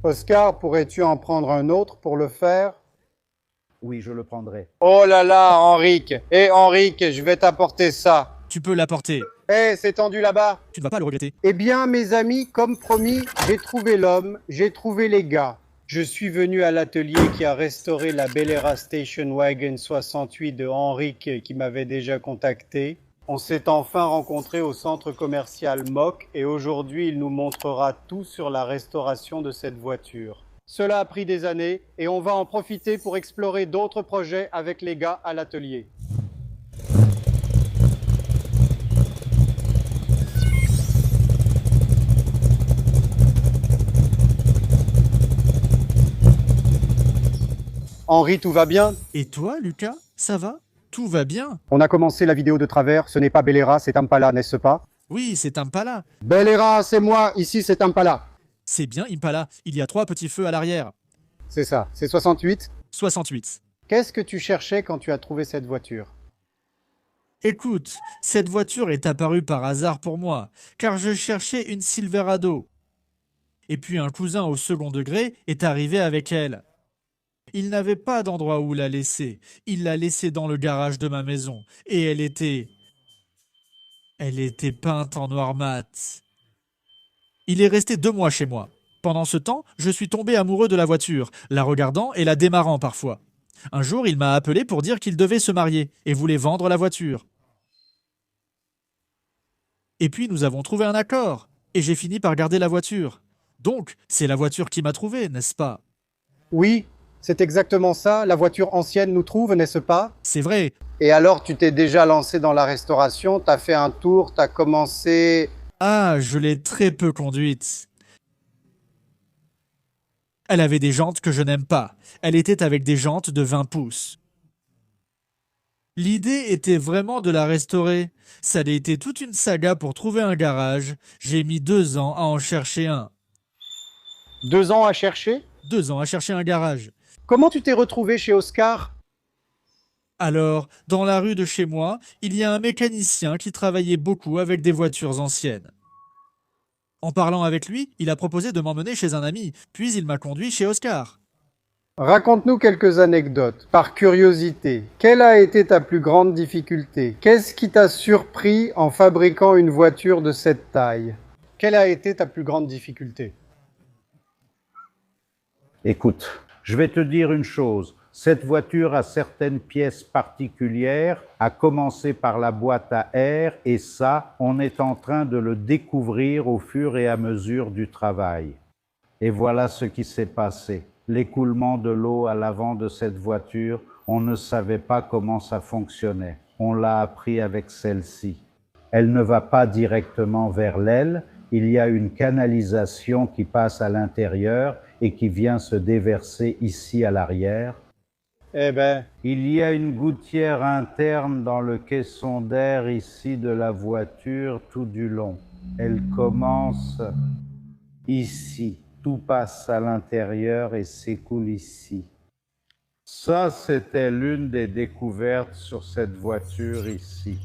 Oscar, pourrais-tu en prendre un autre pour le faire? Oui, je le prendrai. Oh là là, Henrique. Henrique, je vais t'apporter ça. Tu peux l'apporter. C'est tendu là-bas. Tu ne vas pas le regretter. Eh bien, mes amis, comme promis, j'ai trouvé l'homme, j'ai trouvé les gars. Je suis venu à l'atelier qui a restauré la Bel Station Wagon 68 de Henrique qui m'avait déjà contacté. On s'est enfin rencontrés au centre commercial Mock et aujourd'hui il nous montrera tout sur la restauration de cette voiture. Cela a pris des années et on va en profiter pour explorer d'autres projets avec les gars à l'atelier. Henri, tout va bien? Et toi, Lucas, ça va? Tout va bien? On a commencé la vidéo de travers, ce n'est pas Bellera, c'est Impala, n'est-ce pas? Oui, c'est Impala. Bellera, c'est moi, ici c'est Impala. C'est bien Impala. Il y a 3 petits feux à l'arrière. C'est ça, c'est 68. 68. Qu'est-ce que tu cherchais quand tu as trouvé cette voiture? Écoute, cette voiture est apparue par hasard pour moi, car je cherchais une Silverado. Et puis un cousin au second degré est arrivé avec elle. Il n'avait pas d'endroit où la laisser. Il l'a laissée dans le garage de ma maison. Et elle était peinte en noir mat. Il est resté 2 mois chez moi. Pendant ce temps, je suis tombé amoureux de la voiture, la regardant et la démarrant parfois. Un jour, il m'a appelé pour dire qu'il devait se marier et voulait vendre la voiture. Et puis nous avons trouvé un accord, et j'ai fini par garder la voiture. Donc, c'est la voiture qui m'a trouvé, n'est-ce pas? Oui, c'est exactement ça, la voiture ancienne nous trouve, n'est-ce pas? C'est vrai. Et alors, tu t'es déjà lancé dans la restauration, t'as fait un tour, t'as commencé... Ah, je l'ai très peu conduite. Elle avait des jantes que je n'aime pas. Elle était avec des jantes de 20 pouces. L'idée était vraiment de la restaurer. Ça a été toute une saga pour trouver un garage. J'ai mis 2 ans à en chercher un. 2 ans à chercher? 2 ans à chercher un garage. Comment tu t'es retrouvé chez Oscar? Alors, dans la rue de chez moi, il y a un mécanicien qui travaillait beaucoup avec des voitures anciennes. En parlant avec lui, il a proposé de m'emmener chez un ami, puis il m'a conduit chez Oscar. Raconte-nous quelques anecdotes, par curiosité. Quelle a été ta plus grande difficulté? Qu'est-ce qui t'a surpris en fabriquant une voiture de cette taille? Quelle a été ta plus grande difficulté? Écoute, je vais te dire une chose. Cette voiture a certaines pièces particulières, à commencer par la boîte à air, et ça, on est en train de le découvrir au fur et à mesure du travail. Et voilà ce qui s'est passé. L'écoulement de l'eau à l'avant de cette voiture, on ne savait pas comment ça fonctionnait. On l'a appris avec celle-ci. Elle ne va pas directement vers l'aile, il y a une canalisation qui passe à l'intérieur et qui vient se déverser ici à l'arrière. Eh ben, Il y a une gouttière interne dans le caisson d'air ici de la voiture tout du long. Elle commence ici. Tout passe à l'intérieur et s'écoule ici. Ça, c'était l'une des découvertes sur cette voiture ici.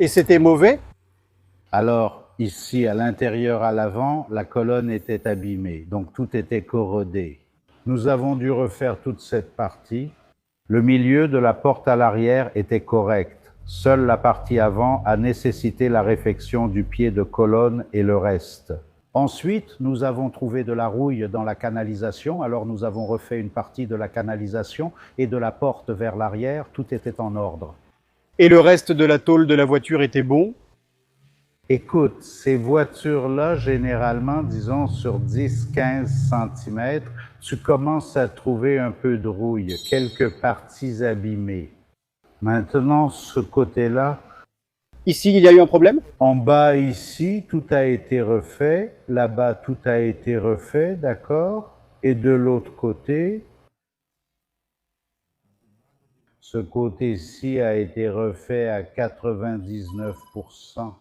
et c'était mauvais? Alors, ici, à l'intérieur, à l'avant, la colonne était abîmée, donc tout était corrodé. Nous avons dû refaire toute cette partie. Le milieu de la porte à l'arrière était correct. Seule la partie avant a nécessité la réfection du pied de colonne et le reste. Ensuite, nous avons trouvé de la rouille dans la canalisation, alors nous avons refait une partie de la canalisation et de la porte vers l'arrière, tout était en ordre. Et le reste de la tôle de la voiture était bon? Écoute, ces voitures-là, généralement, disons sur 10-15 cm, tu commences à trouver un peu de rouille, quelques parties abîmées. Maintenant, ce côté-là, Ici, il y a eu un problème? en bas ici, tout a été refait, là-bas, tout a été refait, d'accord? Et de l'autre côté, ce côté-ci a été refait à 99%.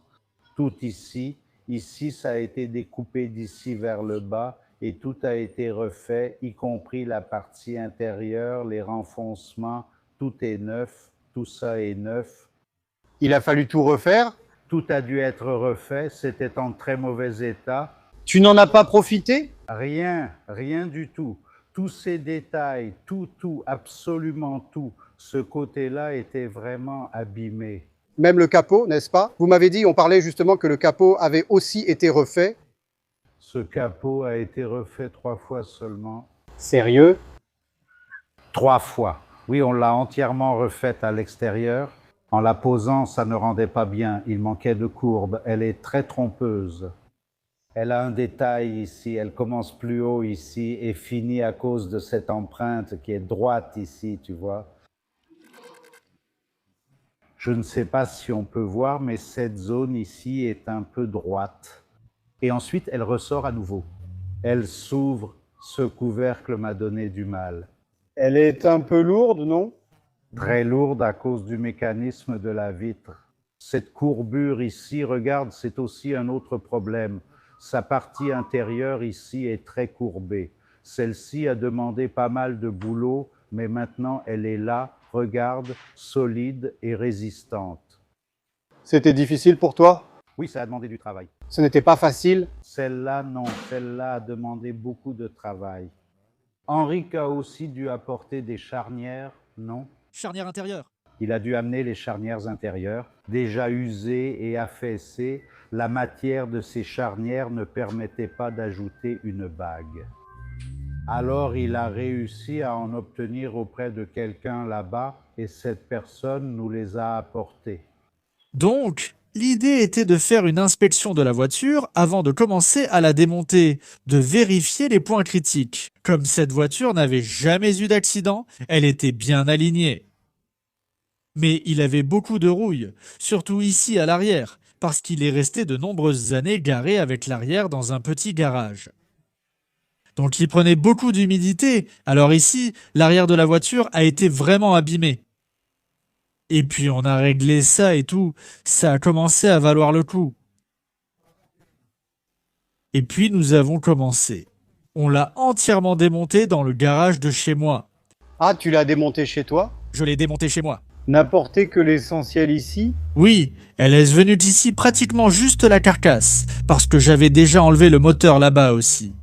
Tout ici. Ici, ça a été découpé d'ici vers le bas et tout a été refait, y compris la partie intérieure, les renfoncements, tout est neuf, tout ça est neuf. Il a fallu tout refaire? Tout a dû être refait, c'était en très mauvais état. Tu n'en as pas profité? Rien, rien du tout. Tous ces détails, tout, absolument tout, ce côté-là était vraiment abîmé. Même le capot, n'est-ce pas? Vous m'avez dit, on parlait justement que le capot avait aussi été refait. Ce capot a été refait 3 fois seulement. Sérieux? 3 fois. Oui, on l'a entièrement refaite à l'extérieur. En la posant, ça ne rendait pas bien, il manquait de courbe. Elle est très trompeuse. Elle a un détail ici, elle commence plus haut ici et finit à cause de cette empreinte qui est droite ici, tu vois. Je ne sais pas si on peut voir, mais cette zone ici est un peu droite. Et ensuite, elle ressort à nouveau. Elle s'ouvre, ce couvercle m'a donné du mal. Elle est un peu lourde, non? Très lourde à cause du mécanisme de la vitre. Cette courbure ici, regarde, c'est aussi un autre problème. Sa partie intérieure ici est très courbée. Celle-ci a demandé pas mal de boulot, mais maintenant elle est là, regarde, solide et résistante. C'était difficile pour toi? Oui, ça a demandé du travail. Ce n'était pas facile? Celle-là, non, celle-là a demandé beaucoup de travail. Henrik a aussi dû apporter des charnières, non? Charnière intérieure. Il a dû amener les charnières intérieures, déjà usées et affaissées. La matière de ces charnières ne permettait pas d'ajouter une bague. Alors il a réussi à en obtenir auprès de quelqu'un là-bas et cette personne nous les a apportées. Donc, l'idée était de faire une inspection de la voiture avant de commencer à la démonter, de vérifier les points critiques. Comme cette voiture n'avait jamais eu d'accident, elle était bien alignée. Mais il avait beaucoup de rouille, surtout ici à l'arrière, parce qu'il est resté de nombreuses années garé avec l'arrière dans un petit garage. Donc il prenait beaucoup d'humidité, alors ici, l'arrière de la voiture a été vraiment abîmé. Et puis on a réglé ça et tout, ça a commencé à valoir le coup. Et puis nous avons commencé. On l'a entièrement démonté dans le garage de chez moi. Ah, tu l'as démonté chez toi? Je l'ai démonté chez moi. N'apporter que l'essentiel ici? Oui, elle est venue d'ici pratiquement juste la carcasse, parce que j'avais déjà enlevé le moteur là-bas aussi.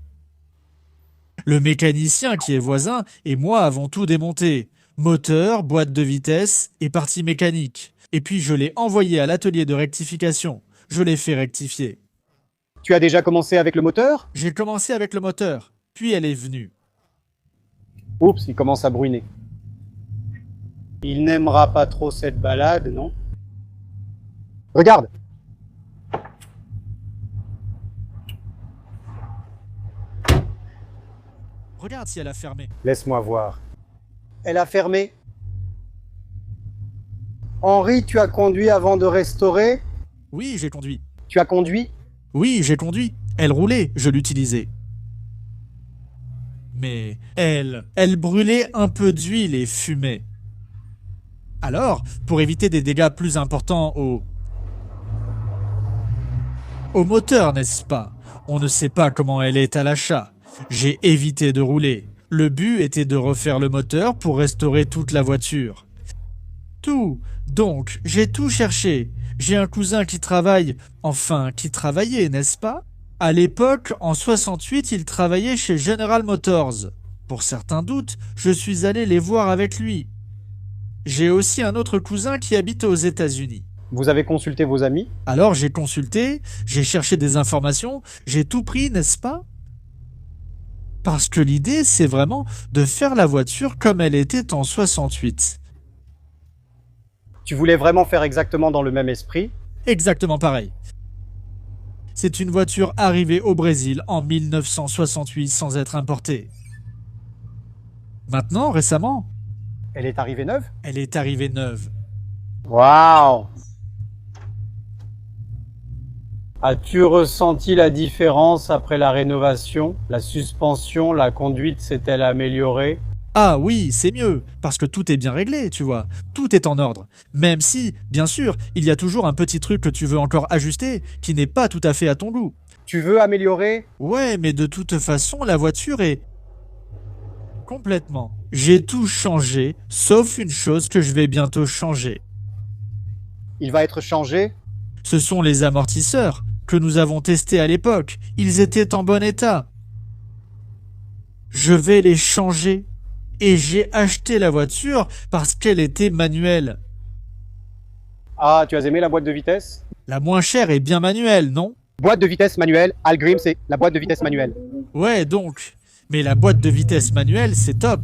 Le mécanicien qui est voisin et moi avons tout démonté. Moteur, boîte de vitesse et partie mécanique. Et puis je l'ai envoyé à l'atelier de rectification. Je l'ai fait rectifier. Tu as déjà commencé avec le moteur? J'ai commencé avec le moteur, puis elle est venue. Oups, il commence à bruiner. Il n'aimera pas trop cette balade, non? Regarde! Regarde si elle a fermé. Laisse-moi voir. Elle a fermé. Henri, tu as conduit avant de restaurer? Oui, j'ai conduit. Tu as conduit? Oui, j'ai conduit. Elle roulait, je l'utilisais. Mais elle brûlait un peu d'huile et fumait. Alors, pour éviter des dégâts plus importants au moteur, n'est-ce pas? On ne sait pas comment elle est à l'achat. J'ai évité de rouler. Le but était de refaire le moteur pour restaurer toute la voiture. Tout. Donc, j'ai tout cherché. J'ai un cousin qui travaille, enfin, qui travaillait, n'est-ce pas? À l'époque, en 68, il travaillait chez General Motors. Pour certains doutes, je suis allé les voir avec lui. J'ai aussi un autre cousin qui habite aux États-Unis. Vous avez consulté vos amis? Alors j'ai consulté, j'ai cherché des informations, j'ai tout pris, n'est-ce pas? Parce que l'idée, c'est vraiment de faire la voiture comme elle était en 68. Tu voulais vraiment faire exactement dans le même esprit? Exactement pareil. C'est une voiture arrivée au Brésil en 1968 sans être importée. Maintenant, récemment, Elle est arrivée neuve? elle est arrivée neuve. Waouh! As-tu ressenti la différence après la rénovation? La suspension, la conduite s'est-elle améliorée? Ah oui, c'est mieux, parce que tout est bien réglé, tu vois. Tout est en ordre. Même si, bien sûr, il y a toujours un petit truc que tu veux encore ajuster, qui n'est pas tout à fait à ton goût. Tu veux améliorer? Ouais, mais de toute façon, la voiture est... Complètement. J'ai tout changé, sauf une chose que je vais bientôt changer. Il va être changé? Ce sont les amortisseurs. que nous avons testés à l'époque. Ils étaient en bon état. Je vais les changer. Et j'ai acheté la voiture parce qu'elle était manuelle. Ah, tu as aimé la boîte de vitesse? La moins chère est bien manuelle, non? Boîte de vitesse manuelle, Algrim, c'est la boîte de vitesse manuelle. Ouais, donc. Mais la boîte de vitesse manuelle, c'est top.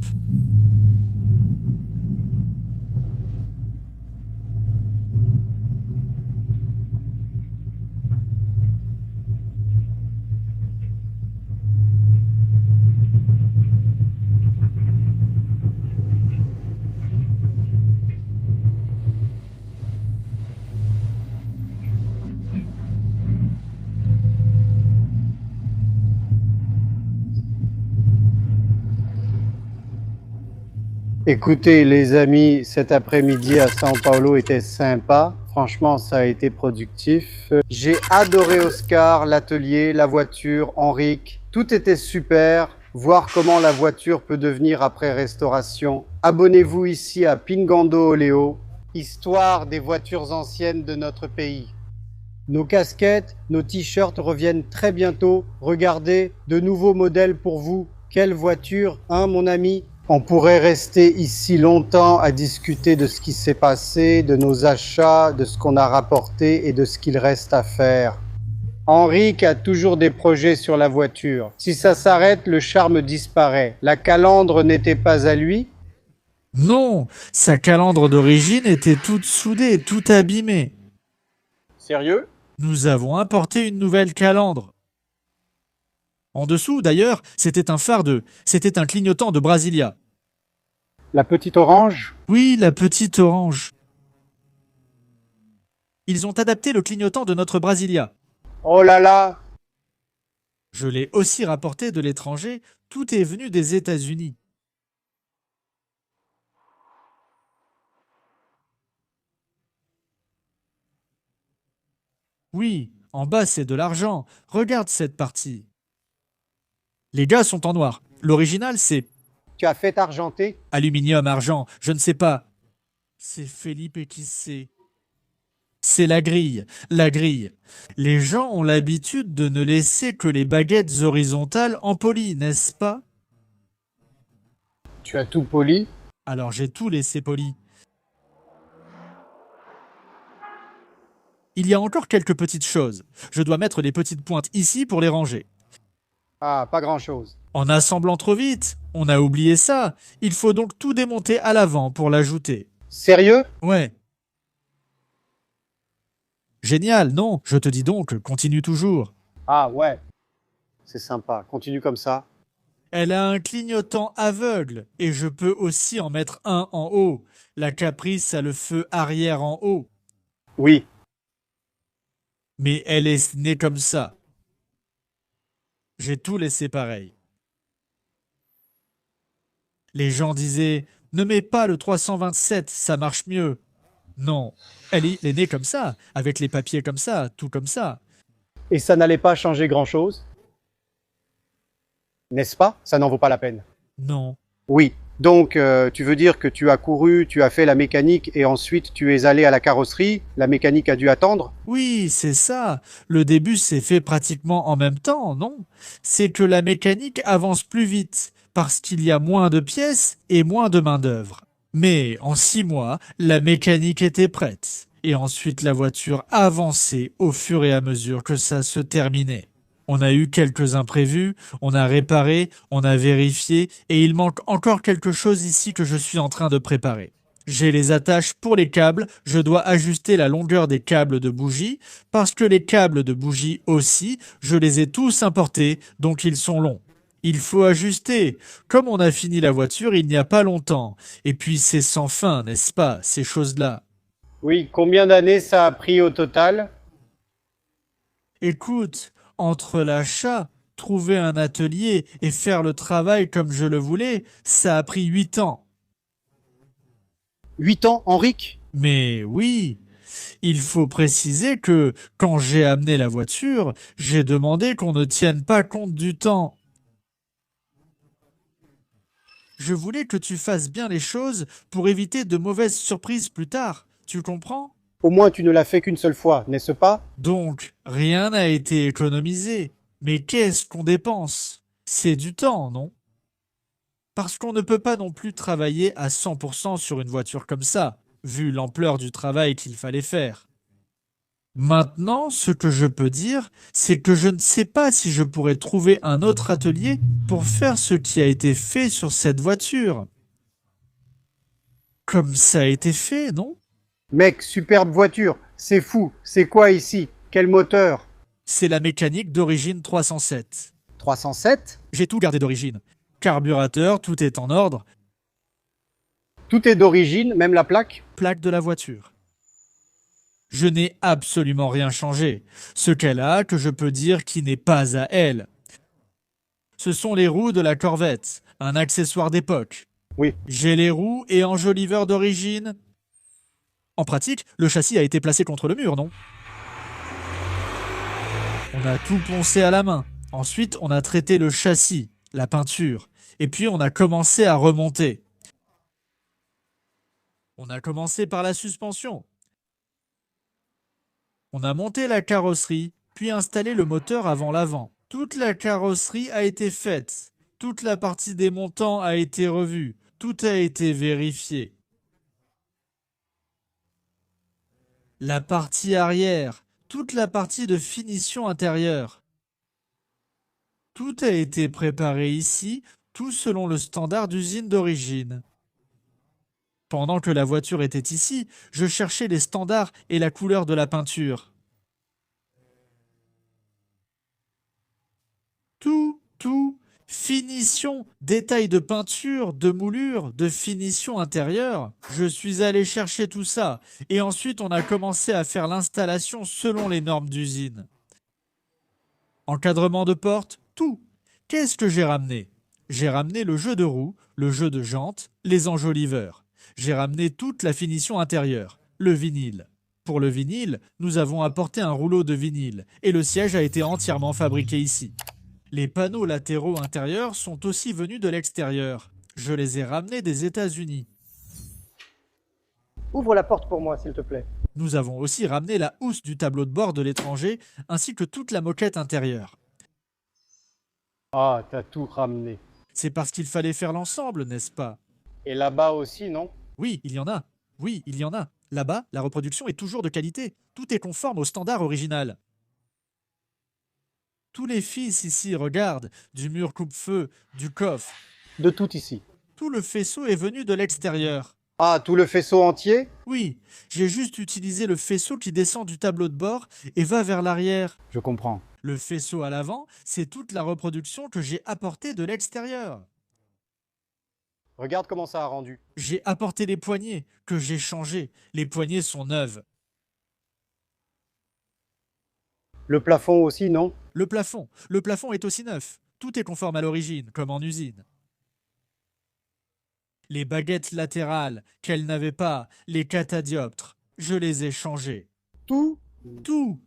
Écoutez, les amis, cet après-midi à São Paulo était sympa. Franchement, ça a été productif. J'ai adoré Oscar, l'atelier, la voiture, Henrik. Tout était super. Voir comment la voiture peut devenir après restauration. Abonnez-vous ici à Pingando Oleo, histoire des voitures anciennes de notre pays. Nos casquettes, nos t-shirts reviennent très bientôt. Regardez, de nouveaux modèles pour vous. Quelle voiture, hein, mon ami? On pourrait rester ici longtemps à discuter de ce qui s'est passé, de nos achats, de ce qu'on a rapporté et de ce qu'il reste à faire. Henrik a toujours des projets sur la voiture. Si ça s'arrête, le charme disparaît. La calandre n'était pas à lui? Non, sa calandre d'origine était toute soudée, toute abîmée. Sérieux? Nous avons importé une nouvelle calandre. En dessous, d'ailleurs, c'était un c'était un clignotant de Brasilia. La petite orange? Oui, la petite orange. Ils ont adapté le clignotant de notre Brasilia. Oh là là! Je l'ai aussi rapporté de l'étranger, tout est venu des États-Unis. Oui, en bas c'est de l'argent. Regarde cette partie. Les gars sont en noir. L'original c'est Tu as fait argenter? aluminium, argent, je ne sais pas. C'est Felipe qui sait. C'est la grille, la grille. Les gens ont l'habitude de ne laisser que les baguettes horizontales en poli, n'est-ce pas? Tu as tout poli? Alors j'ai tout laissé poli. Il y a encore quelques petites choses. Je dois mettre les petites pointes ici pour les ranger. Ah, pas grand-chose. En assemblant trop vite, on a oublié ça. Il faut donc tout démonter à l'avant pour l'ajouter. Sérieux? Ouais. Génial, non? Je te dis donc, continue toujours. Ah ouais, c'est sympa. Continue comme ça. Elle a un clignotant aveugle et je peux aussi en mettre un en haut. La Caprice a le feu arrière en haut. Oui. Mais elle est née comme ça. J'ai tout laissé pareil. Les gens disaient ne mets pas le 327, ça marche mieux. Non, elle est née comme ça, avec les papiers comme ça, tout comme ça. Et ça n'allait pas changer grand-chose? N'est-ce pas? Ça n'en vaut pas la peine. Non. Oui. Donc, tu veux dire que tu as couru, tu as fait la mécanique et ensuite tu es allé à la carrosserie, la mécanique a dû attendre? Oui, c'est ça. Le début s'est fait pratiquement en même temps, non? C'est que la mécanique avance plus vite, parce qu'il y a moins de pièces et moins de main-d'œuvre. Mais en 6 mois, la mécanique était prête. Et ensuite la voiture avançait au fur et à mesure que ça se terminait. On a eu quelques imprévus, on a réparé, on a vérifié, et il manque encore quelque chose ici que je suis en train de préparer. J'ai les attaches pour les câbles, je dois ajuster la longueur des câbles de bougie, parce que les câbles de bougie aussi, je les ai tous importés, donc ils sont longs. Il faut ajuster. Comme on a fini la voiture il n'y a pas longtemps. Et puis c'est sans fin, n'est-ce pas, ces choses-là. Oui. Combien d'années ça a pris au total? Écoute, entre l'achat, trouver un atelier et faire le travail comme je le voulais, ça a pris 8 ans. 8 ans, Henrik? Mais oui, il faut préciser que quand j'ai amené la voiture, j'ai demandé qu'on ne tienne pas compte du temps. Je voulais que tu fasses bien les choses pour éviter de mauvaises surprises plus tard. Tu comprends? Au moins tu ne l'as fait qu'une seule fois, n'est-ce pas? Donc, rien n'a été économisé. Mais qu'est-ce qu'on dépense? C'est du temps, non? Parce qu'on ne peut pas non plus travailler à 100% sur une voiture comme ça, vu l'ampleur du travail qu'il fallait faire. Maintenant, ce que je peux dire, c'est que je ne sais pas si je pourrais trouver un autre atelier pour faire ce qui a été fait sur cette voiture. Comme ça a été fait, non? Mec, superbe voiture, c'est fou, c'est quoi ici? Quel moteur? C'est la mécanique d'origine 307. 307? J'ai tout gardé d'origine. Carburateur, tout est en ordre. Tout est d'origine, même la plaque? Plaque de la voiture. Je n'ai absolument rien changé. Ce qu'elle a, que je peux dire qui n'est pas à elle. Ce sont les roues de la Corvette, un accessoire d'époque. Oui. J'ai les roues et enjoliveurs d'origine. En pratique, le châssis a été placé contre le mur, non? On a tout poncé à la main. Ensuite, on a traité le châssis, la peinture. Et puis, on a commencé à remonter. On a commencé par la suspension. On a monté la carrosserie, puis installé le moteur avant l'avant. Toute la carrosserie a été faite. Toute la partie des montants a été revue. Tout a été vérifié. La partie arrière, toute la partie de finition intérieure. Tout a été préparé ici, tout selon le standard d'usine d'origine. Pendant que la voiture était ici, je cherchais les standards et la couleur de la peinture. Tout, finition, détails de peinture, de moulure, de finition intérieure. Je suis allé chercher tout ça, et ensuite on a commencé à faire l'installation selon les normes d'usine. Encadrement de porte, tout. Qu'est-ce que j'ai ramené? J'ai ramené le jeu de roues, le jeu de jantes, les enjoliveurs. J'ai ramené toute la finition intérieure, le vinyle. Pour le vinyle, nous avons apporté un rouleau de vinyle, et le siège a été entièrement fabriqué ici. Les panneaux latéraux intérieurs sont aussi venus de l'extérieur. Je les ai ramenés des États-Unis. Ouvre la porte pour moi, s'il te plaît. Nous avons aussi ramené la housse du tableau de bord de l'étranger, ainsi que toute la moquette intérieure. Ah, t'as tout ramené. C'est parce qu'il fallait faire l'ensemble, n'est-ce pas? Et là-bas aussi, non? Oui, il y en a. Oui, il y en a. Là-bas, la reproduction est toujours de qualité. Tout est conforme au standard original. Tous les fils ici regardent, du mur coupe-feu, du coffre. De tout ici. Tout le faisceau est venu de l'extérieur. Ah, tout le faisceau entier? Oui, j'ai juste utilisé le faisceau qui descend du tableau de bord et va vers l'arrière. Je comprends. Le faisceau à l'avant, c'est toute la reproduction que j'ai apportée de l'extérieur. Regarde comment ça a rendu. J'ai apporté les poignées, que j'ai changées. Les poignées sont neuves. Le plafond aussi, non? Le plafond est aussi neuf. Tout est conforme à l'origine, comme en usine. Les baguettes latérales qu'elle n'avait pas, les catadioptres, je les ai changées. Tout? Tout.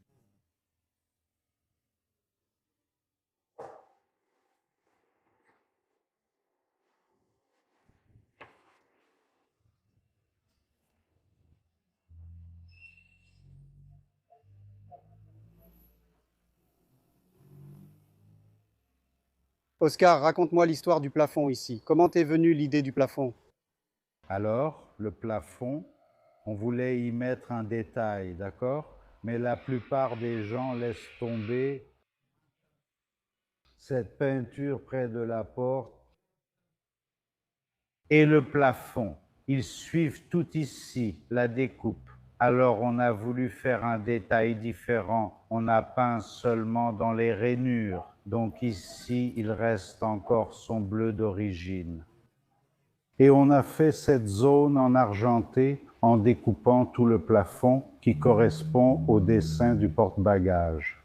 Oscar, raconte-moi l'histoire du plafond ici. Comment t'es venue l'idée du plafond? Alors, le plafond, on voulait y mettre un détail, d'accord? Mais la plupart des gens laissent tomber cette peinture près de la porte et le plafond. Ils suivent tout ici, la découpe. Alors on a voulu faire un détail différent. On a peint seulement dans les rainures. Donc ici, il reste encore son bleu d'origine. Et on a fait cette zone en argenté en découpant tout le plafond qui correspond au dessin du porte-bagages.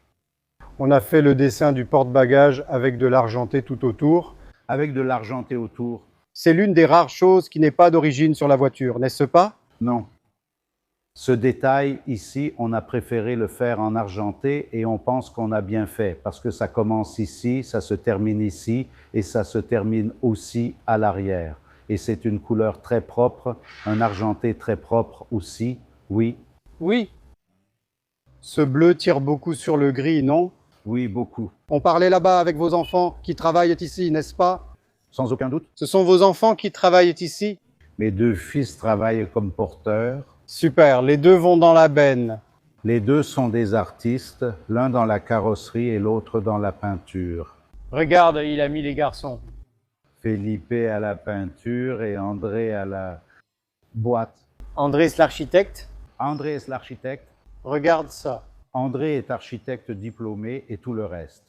On a fait le dessin du porte-bagages avec de l'argenté tout autour. Avec de l'argenté autour? C'est l'une des rares choses qui n'est pas d'origine sur la voiture, n'est-ce pas? Non. Ce détail ici, on a préféré le faire en argenté et on pense qu'on a bien fait parce que ça commence ici, ça se termine ici et ça se termine aussi à l'arrière. Et c'est une couleur très propre, un argenté très propre aussi, oui. Oui. Ce bleu tire beaucoup sur le gris, non? Oui, beaucoup. On parlait là-bas avec vos enfants qui travaillent ici, n'est-ce pas? Sans aucun doute. Ce sont vos enfants qui travaillent ici? Mes deux fils travaillent comme porteurs. Super, les deux vont dans la benne. Les deux sont des artistes, l'un dans la carrosserie et l'autre dans la peinture. Regarde, il a mis les garçons. Felipe à la peinture et André à la boîte. Andrés l'architecte, André est l'architecte. regarde ça. André est architecte diplômé et tout le reste.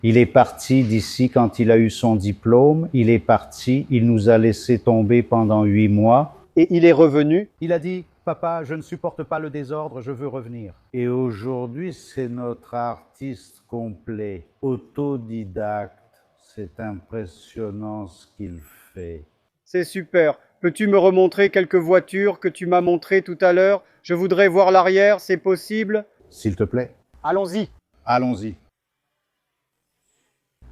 Il est parti d'ici quand il a eu son diplôme. Il est parti, il nous a laissé tomber pendant 8 mois. Et il est revenu. Il a dit, papa, je ne supporte pas le désordre, je veux revenir. Et aujourd'hui, c'est notre artiste complet, autodidacte. C'est impressionnant ce qu'il fait. C'est super. Peux-tu me remontrer quelques voitures que tu m'as montrées tout à l'heure? Je voudrais voir l'arrière, c'est possible? S'il te plaît, Allons-y. allons-y.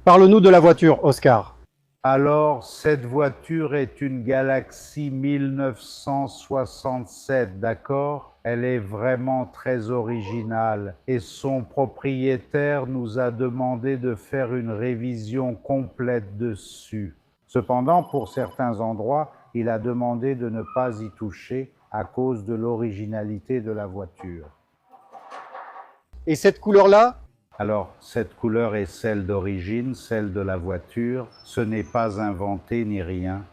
Parle-nous de la voiture, Oscar. Alors, cette voiture est une Galaxy 1967, d'accord? Elle est vraiment très originale et son propriétaire nous a demandé de faire une révision complète dessus. Cependant, pour certains endroits, il a demandé de ne pas y toucher à cause de l'originalité de la voiture. Et cette couleur-là? Alors, cette couleur est celle d'origine, celle de la voiture. Ce n'est pas inventé ni rien.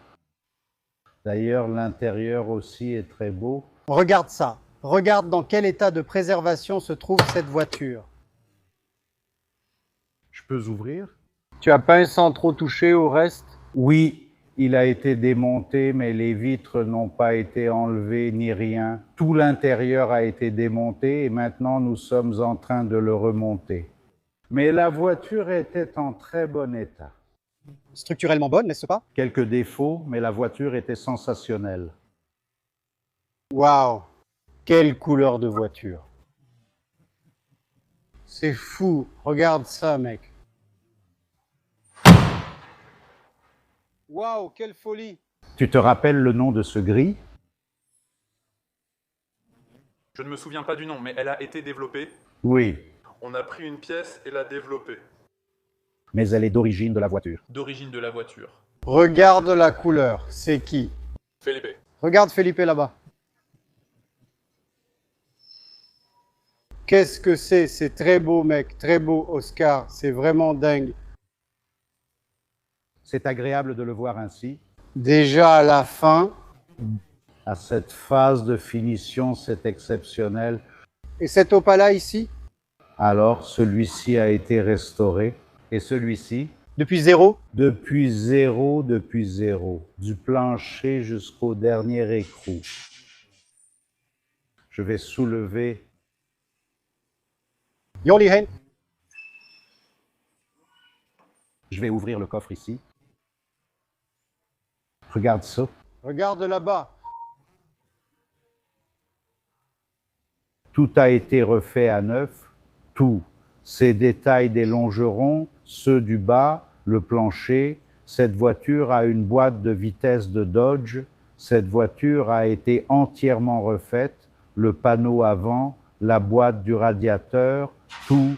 D'ailleurs, l'intérieur aussi est très beau. Regarde ça. Regarde dans quel état de préservation se trouve cette voiture. Je peux ouvrir? Tu as peint sans trop toucher au reste? Oui, il a été démonté, mais les vitres n'ont pas été enlevées ni rien. Tout l'intérieur a été démonté et maintenant nous sommes en train de le remonter. Mais la voiture était en très bon état. Structurellement bonne, n'est-ce pas? Quelques défauts, mais la voiture était sensationnelle. Waouh! Quelle couleur de voiture! C'est fou! Regarde ça, mec! Waouh, quelle folie! Tu te rappelles le nom de ce gris? Je ne me souviens pas du nom, mais elle a été développée. Oui, On a pris une pièce et l'a développée. mais elle est d'origine de la voiture. D'origine de la voiture. Regarde la couleur, c'est qui? Felipe. Regarde Felipe là-bas. Qu'est-ce que c'est? C'est très beau, mec, très beau, Oscar, c'est vraiment dingue. C'est agréable de le voir ainsi. Déjà à la fin, À cette phase de finition, c'est exceptionnel. et cet opala ici, Alors, celui-ci a été restauré. Et celui-ci, depuis zéro, depuis zéro, du plancher jusqu'au dernier écrou. Je vais soulever. Yoli Hen, Je vais ouvrir le coffre ici. Regarde ça. regarde là-bas. Tout a été refait à neuf. Tout. Ces détails des longerons, ceux du bas, le plancher. Cette voiture a une boîte de vitesse de Dodge. Cette voiture a été entièrement refaite. Le panneau avant, la boîte du radiateur, tout.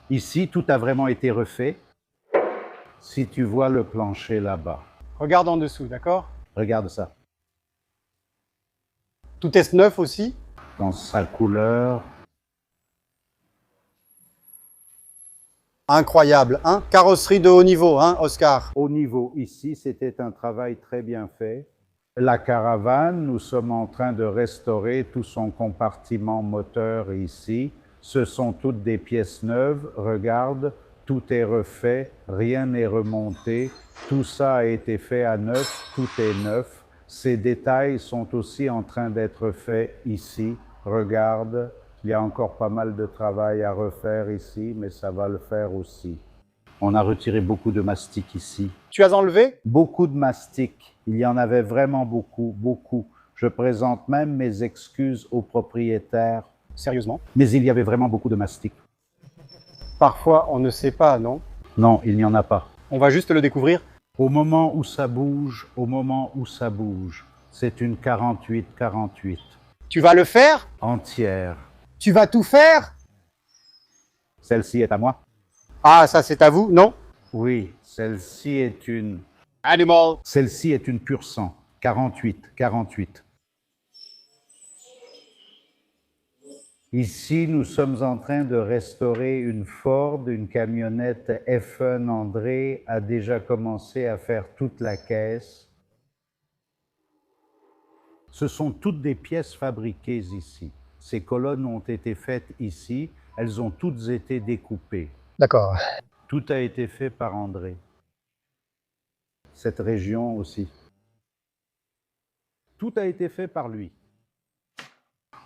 Ici, tout a vraiment été refait. Si tu vois le plancher là-bas, Regarde en dessous, d'accord? regarde ça. Tout est neuf aussi. Dans sa couleur, Incroyable, hein? Carrosserie de haut niveau, hein, Oscar? au niveau ici, c'était un travail très bien fait. La caravane, nous sommes en train de restaurer tout son compartiment moteur ici. Ce sont toutes des pièces neuves. Regarde, tout est refait, rien n'est remonté. Tout ça a été fait à neuf, tout est neuf. Ces détails sont aussi en train d'être faits ici. Regarde, il y a encore pas mal de travail à refaire ici, mais ça va le faire aussi. On a retiré beaucoup de mastic ici. Tu as enlevé? Beaucoup de mastic. Il y en avait vraiment beaucoup, beaucoup. Je présente même mes excuses au propriétaire. Sérieusement? Mais il y avait vraiment beaucoup de mastic. Parfois, on ne sait pas, non? Non, il n'y en a pas. On va juste le découvrir. Au moment où ça bouge, au moment où ça bouge, c'est une 48-48. Tu vas le faire? Entière. Tu vas tout faire? Celle-ci est à moi? Ah, ça c'est à vous, non? Oui, celle-ci est une... Animal. Celle-ci est une pure sang. 48-48. Ici, nous sommes en train de restaurer une Ford, une camionnette F1 André a déjà commencé à faire toute la caisse. Ce sont toutes des pièces fabriquées ici. Ces colonnes ont été faites ici, elles ont toutes été découpées. D'accord. Tout a été fait par André. Cette région aussi. Tout a été fait par lui.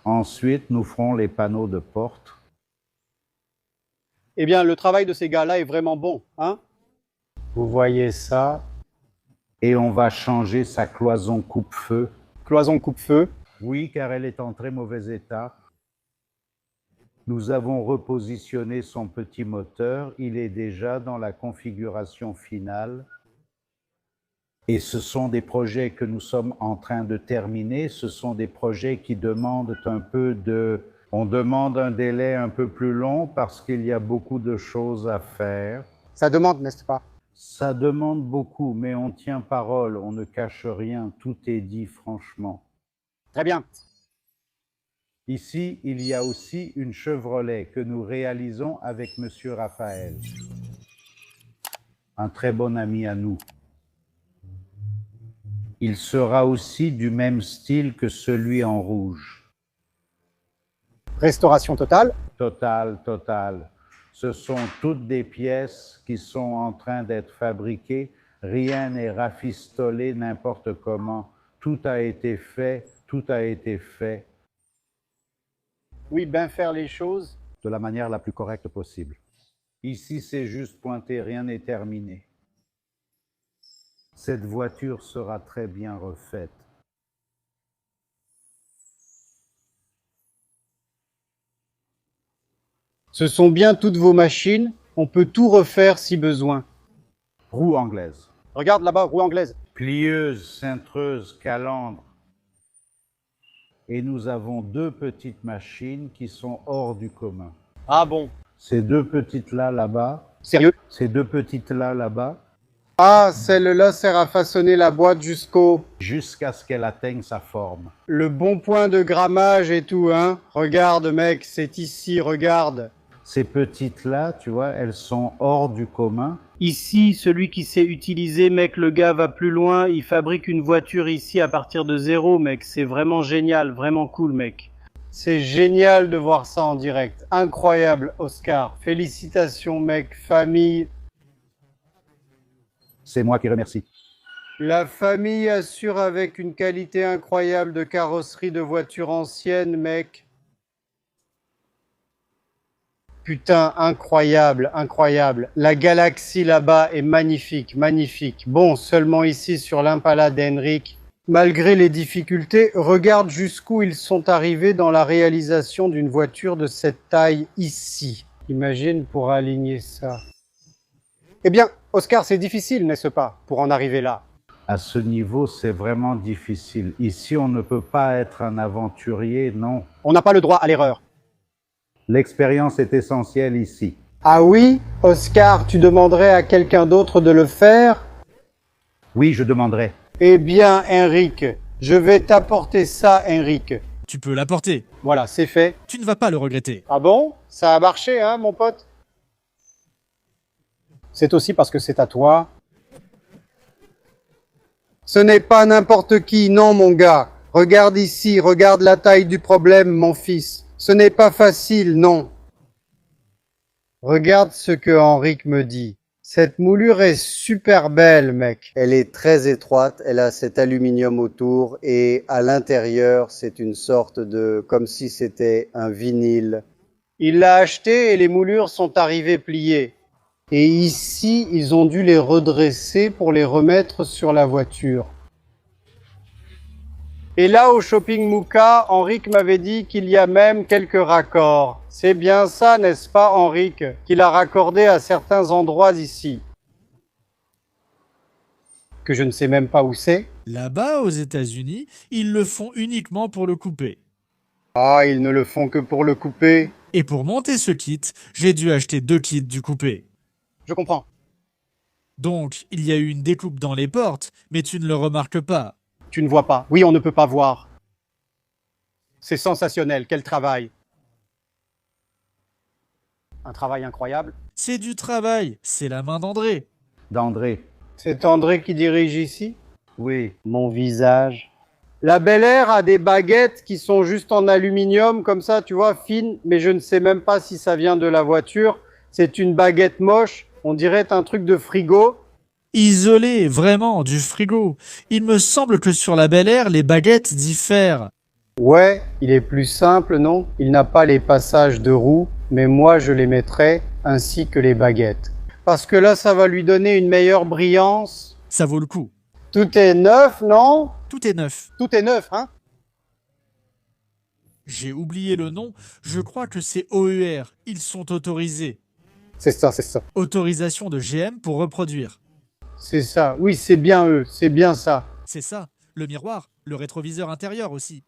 Ensuite, nous ferons les panneaux de porte. Eh bien, le travail de ces gars-là est vraiment bon, hein? Vous voyez ça? Et on va changer sa cloison coupe-feu. Cloison coupe-feu. Oui, car elle est en très mauvais état. Nous avons repositionné son petit moteur. Il est déjà dans la configuration finale. Et ce sont des projets que nous sommes en train de terminer. Ce sont des projets qui demandent un peu de... On demande un délai un peu plus long parce qu'il y a beaucoup de choses à faire. Ça demande, n'est-ce pas? Ça demande beaucoup, mais on tient parole, on ne cache rien, tout est dit franchement. Très bien. Ici, il y a aussi une Chevrolet que nous réalisons avec Monsieur Raphaël, un très bon ami à nous. Il sera aussi du même style que celui en rouge. Restauration totale. Total. Ce sont toutes des pièces qui sont en train d'être fabriquées. Rien n'est rafistolé n'importe comment. Tout a été fait. Oui, bien faire les choses. De la manière la plus correcte possible. Ici, c'est juste pointé, rien n'est terminé. Cette voiture sera très bien refaite. Ce sont bien toutes vos machines. On peut tout refaire si besoin. Roue anglaise. Regarde là-bas, roue anglaise. Plieuse, cintreuse, calandre. Et nous avons deux petites machines qui sont hors du commun. Ah bon? Ces deux petites-là, là-bas. Sérieux? Ces deux petites-là, là-bas. Ah, celle-là sert à façonner la boîte jusqu'à ce qu'elle atteigne sa forme. Le bon point de grammage et tout, hein? Regarde, mec, c'est ici, regarde. Ces petites-là, tu vois, elles sont hors du commun. Ici, celui qui sait utiliser, mec, le gars va plus loin. Il fabrique une voiture ici à partir de zéro, mec. C'est vraiment génial, vraiment cool, mec. C'est génial de voir ça en direct. Incroyable, Oscar. Félicitations, mec, famille. C'est moi qui remercie. La famille assure avec une qualité incroyable de carrosserie de voiture ancienne, mec. Putain, incroyable, incroyable. La galaxie là-bas est magnifique, magnifique. Bon, seulement ici sur l'Impala d'Henrik. Malgré les difficultés, regarde jusqu'où ils sont arrivés dans la réalisation d'une voiture de cette taille ici. Imagine pour aligner ça. Eh bien, Oscar, c'est difficile, n'est-ce pas, pour en arriver là? À ce niveau, c'est vraiment difficile. Ici, on ne peut pas être un aventurier, non. On n'a pas le droit à l'erreur. L'expérience est essentielle ici. Ah oui, Oscar, tu demanderais à quelqu'un d'autre de le faire? Oui, je demanderai. Eh bien, Henrik, je vais t'apporter ça, Henrik. Tu peux l'apporter. Voilà, c'est fait. Tu ne vas pas le regretter. Ah bon? Ça a marché, hein, mon pote? C'est aussi parce que c'est à toi. Ce n'est pas n'importe qui, non, mon gars. Regarde ici, regarde la taille du problème, mon fils. Ce n'est pas facile, non. Regarde ce que Henrik me dit. Cette moulure est super belle, mec. Elle est très étroite, elle a cet aluminium autour et à l'intérieur, c'est une sorte de... comme si c'était un vinyle. Il l'a acheté et les moulures sont arrivées pliées. Et ici, ils ont dû les redresser pour les remettre sur la voiture. Et là, au Shopping Mouka, Henrik m'avait dit qu'il y a même quelques raccords. C'est bien ça, n'est-ce pas, Henrik, qu'il a raccordé à certains endroits ici. que je ne sais même pas où c'est. Là-bas, aux États-Unis, ils le font uniquement pour le couper. Ah, ils ne le font que pour le couper. Et pour monter ce kit, j'ai dû acheter 2 kits du coupé. Je comprends. Donc, il y a eu une découpe dans les portes, mais tu ne le remarques pas. Tu ne vois pas. Oui, on ne peut pas voir. C'est sensationnel. Quel travail. Un travail incroyable. C'est du travail, c'est la main d'André. D'André. C'est André qui dirige ici. Oui, Mon visage. La Bel Air a des baguettes qui sont juste en aluminium, comme ça, tu vois, fines, mais je ne sais même pas si ça vient de la voiture. C'est une baguette moche, on dirait un truc de frigo. Isolé, vraiment, du frigo. Il me semble que sur la Bel Air, les baguettes diffèrent. Ouais, il est plus simple, non? Il n'a pas les passages de roues, mais moi je les mettrai, ainsi que les baguettes. Parce que là, ça va lui donner une meilleure brillance. Ça vaut le coup. Tout est neuf, non? Tout est neuf. Tout est neuf, hein? J'ai oublié le nom, je crois que c'est OER. Ils sont autorisés. C'est ça, c'est ça. Autorisation de GM pour reproduire. C'est ça. Oui, c'est bien eux, c'est bien ça. C'est ça. Le miroir, le rétroviseur intérieur aussi.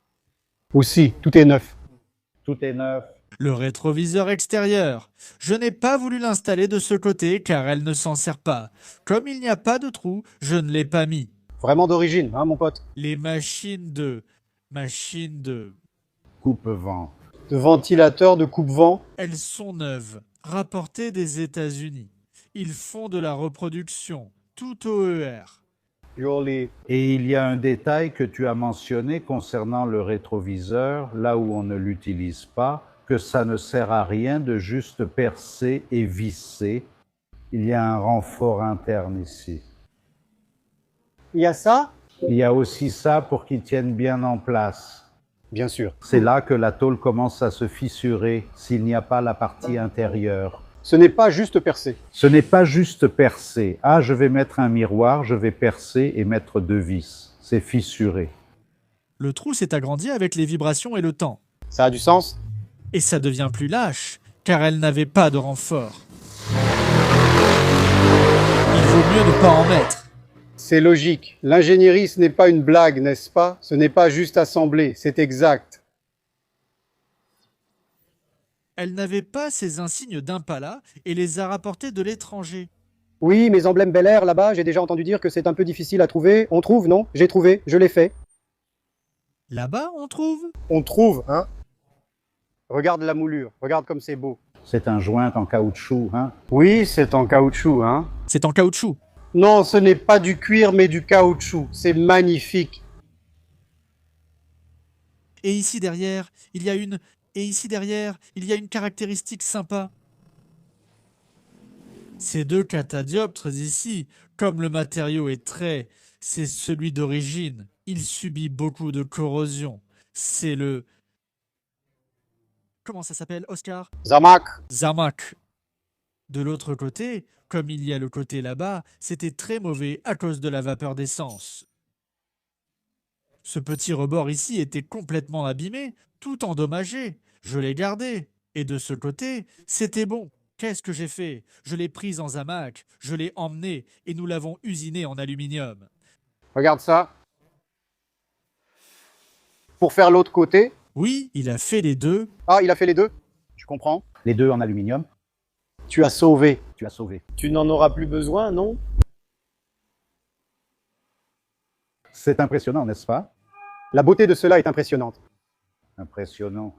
Aussi, tout est neuf. tout est neuf. Le rétroviseur extérieur. Je n'ai pas voulu l'installer de ce côté car elle ne s'en sert pas. Comme il n'y a pas de trou, je ne l'ai pas mis. Vraiment d'origine, hein, mon pote? Les machines de... Coupe-vent. De ventilateur, de coupe-vent. Elles sont neuves, rapportées des États-Unis. Ils font de la reproduction, tout OER. Joli. Et il y a un détail que tu as mentionné concernant le rétroviseur, là où on ne l'utilise pas, que ça ne sert à rien de juste percer et visser. Il y a un renfort interne ici. Il y a ça? Il y a aussi ça pour qu'il tienne bien en place. Bien sûr. C'est là que la tôle commence à se fissurer s'il n'y a pas la partie intérieure. Ce n'est pas juste percé. Ce n'est pas juste percer. Ah, je vais mettre un miroir, je vais percer et mettre 2 vis. C'est fissuré. Le trou s'est agrandi avec les vibrations et le temps. Ça a du sens? Et ça devient plus lâche, car elle n'avait pas de renfort. Il vaut mieux ne pas en mettre. C'est logique. L'ingénierie, ce n'est pas une blague, n'est-ce pas? Ce n'est pas juste assemblé, c'est exact. Elle n'avait pas ses insignes d'Impala et les a rapportés de l'étranger. Oui, mes emblèmes Bel Air, là-bas, j'ai déjà entendu dire que c'est un peu difficile à trouver. On trouve, non? J'ai trouvé, je l'ai fait. Là-bas, on trouve. On trouve, hein? Regarde la moulure, regarde comme c'est beau. C'est un joint en caoutchouc, hein? Oui, c'est en caoutchouc, hein? C'est en caoutchouc. Non, ce n'est pas du cuir, mais du caoutchouc. C'est magnifique. Et ici derrière, il y a une... Et ici derrière, il y a une caractéristique sympa. Ces 2 catadioptres ici, comme le matériau est très... C'est celui d'origine. Il subit beaucoup de corrosion. C'est le... Comment ça s'appelle, Oscar? Zamak. Zamac. De l'autre côté, comme il y a le côté là-bas, c'était très mauvais à cause de la vapeur d'essence. Ce petit rebord ici était complètement abîmé, tout endommagé. Je l'ai gardé. Et de ce côté, c'était bon. Qu'est-ce que j'ai fait? Je l'ai pris en Zamac, je l'ai emmené et nous l'avons usiné en aluminium. Regarde ça. Pour faire l'autre côté. Oui, il a fait les 2. Ah, il a fait les deux? Je comprends. Les 2 en aluminium, Tu as sauvé. tu as sauvé. Tu n'en auras plus besoin, non? C'est impressionnant, n'est-ce pas? La beauté de cela est impressionnante. Impressionnant.